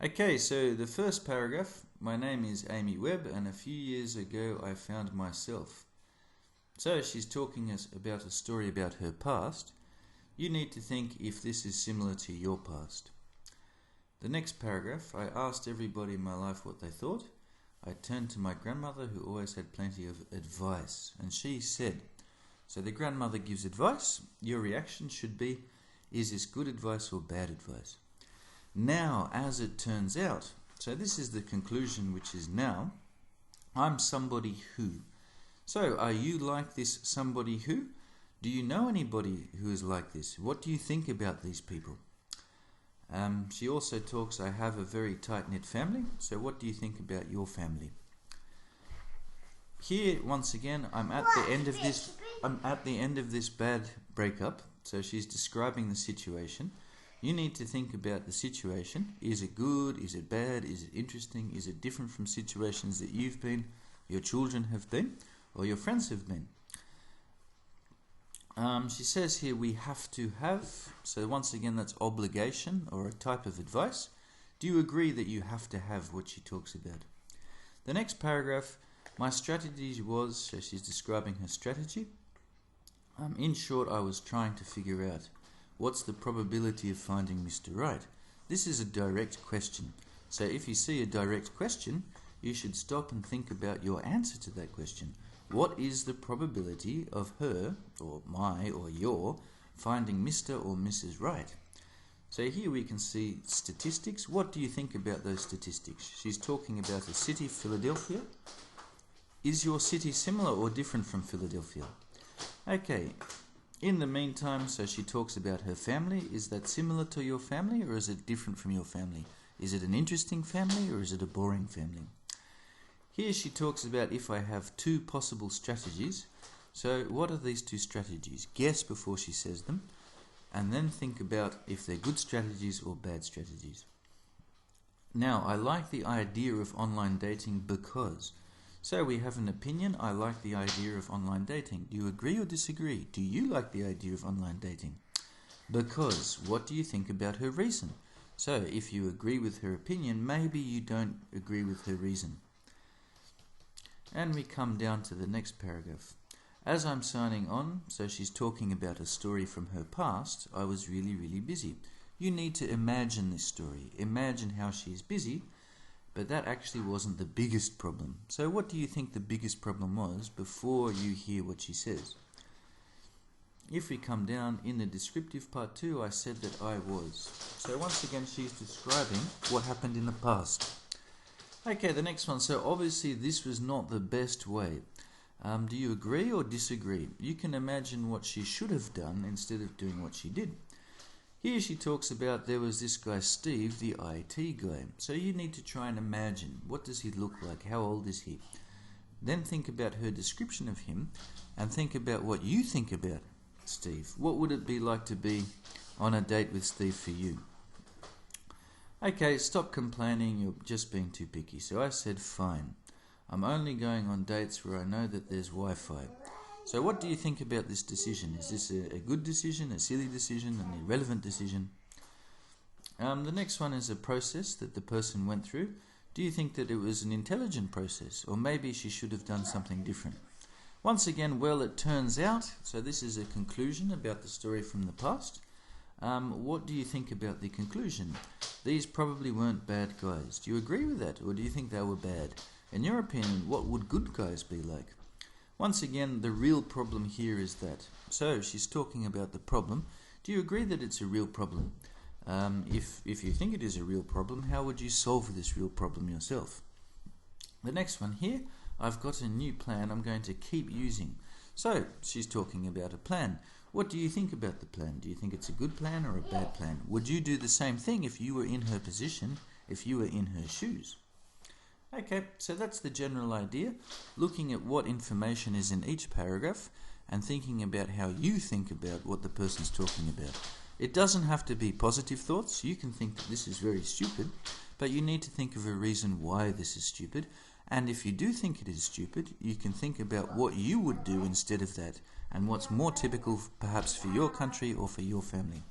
Okay, so the first paragraph, my name is Amy Webb and a few years ago I found myself. So she's talking us about a story about her past. You need to think if this is similar to your past. The next paragraph, I asked everybody in my life what they thought. I turned to my grandmother who always had plenty of advice, and she said, so the grandmother gives advice, your reaction should be, is this good advice or bad advice? Now, as it turns out, so this is the conclusion, which is now, I'm somebody who. So, are you like this somebody who? Do you know anybody who is like this? What do you think about these people? She also talks, I have a very tight-knit family, so what do you think about your family? Here, once again, I'm at the end of this bad breakup, so she's describing the situation. You need to think about the situation. Is it good? Is it bad? Is it interesting? Is it different from situations that you've been, your children have been, or your friends have been? She says here we have to have, so once again that's obligation or a type of advice. Do you agree that you have to have what she talks about? The next paragraph, my strategy was, so she's describing her strategy. In short, I was trying to figure out what's the probability of finding Mr. Right. This is a direct question. So if you see a direct question, you should stop and think about your answer to that question. What is the probability of her, or my, or your, finding Mr. or Mrs. Right? So here we can see statistics. What do you think about those statistics? She's talking about a city, Philadelphia. Is your city similar or different from Philadelphia? Okay, in the meantime, so she talks about her family. Is that similar to your family or is it different from your family? Is it an interesting family or is it a boring family? Here she talks about if I have two possible strategies. So what are these two strategies? Guess before she says them, and then think about if they're good strategies or bad strategies. Now, I like the idea of online dating because. So we have an opinion, I like the idea of online dating. Do you agree or disagree? Do you like the idea of online dating? Because, what do you think about her reason? So if you agree with her opinion, maybe you don't agree with her reason. And we come down to the next paragraph. As I'm signing on, so she's talking about a story from her past, I was really busy. You need to imagine this story. Imagine how she's busy, but that actually wasn't the biggest problem. So what do you think the biggest problem was before you hear what she says? If we come down in the descriptive part 2, I said that I was. So once again, she's describing what happened in the past. Okay, the next one. So obviously this was not the best way. Do you agree or disagree? You can imagine what she should have done instead of doing what she did. Here she talks about there was this guy Steve, the IT guy. So you need to try and imagine, what does he look like? How old is he? Then think about her description of him and think about what you think about Steve. What would it be like to be on a date with Steve for you? Okay, stop complaining, you're just being too picky. So I said, fine. I'm only going on dates where I know that there's Wi-Fi. So what do you think about this decision? Is this a good decision, a silly decision, an irrelevant decision? The next one is a process that the person went through. Do you think that it was an intelligent process, or maybe she should have done something different? Once again, well, it turns out, so this is a conclusion about the story from the past. What do you think about the conclusion? These probably weren't bad guys. Do you agree with that, or do you think they were bad? In your opinion, what would good guys be like? Once again, the real problem here is that. So, she's talking about the problem. Do you agree that it's a real problem? If you think it is a real problem, how would you solve this real problem yourself? The next one here, I've got a new plan I'm going to keep using. So, she's talking about a plan. What do you think about the plan? Do you think it's a good plan or a bad plan? Would you do the same thing if you were in her position, if you were in her shoes? Okay, so that's the general idea, looking at what information is in each paragraph and thinking about how you think about what the person's talking about. It doesn't have to be positive thoughts. You can think that this is very stupid, but you need to think of a reason why this is stupid. And if you do think it is stupid, you can think about what you would do instead of that and what's more typical perhaps for your country or for your family.